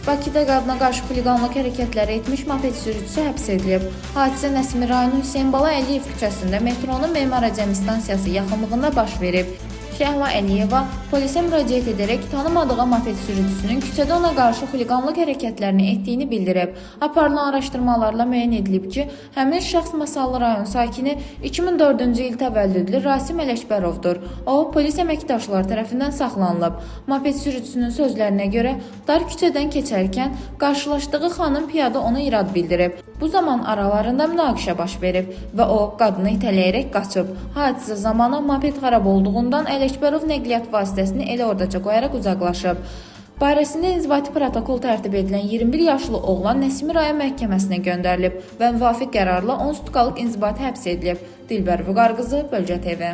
Bakıda qadına qarşı xuliqanlıq hərəkətləri etmiş moped sürücüsü həbs edilib. Hadisə Nəsimi rayonu Hüseynbala Əliyev küçəsində metronun Memar Əcəmi stansiyası yaxınlığında baş verib. Şəhla Əliyeva polisə müraciət edərək tanımadığı moped sürücüsünün küçədə ona qarşı xuliqanlıq hərəkətlərini etdiyini bildirib. Aparılan araşdırmalarla müəyyən edilib ki, həmin şəxs Masallı rayon sakini 2004-cü il təvəllüdlü Rasim Ələkbərovdur. O, polis əməkdaşları tərəfindən saxlanılıb. Moped sürücüsünün sözlərinə görə dar küçədən keçərkən qarşılaşdığı xanım piyada ona irad bildirib. Bu zaman aralarında münaqişə baş verib və o, qadını itələyərək qaçıb. Hadisə zamanı moped xarab olduğundan Ələkbərov nəqliyyat vasitəsini elə oradaca qoyaraq uzaqlaşıb. Barəsində inzibati protokol tərtib edilən 21 yaşlı oğlan Nəsimi rayon məhkəməsinə göndərilib və müvafiq qərarla 10 sutkalıq inzibati həbs edilib. Dilbər Vüqar qızı, Bölgə TV.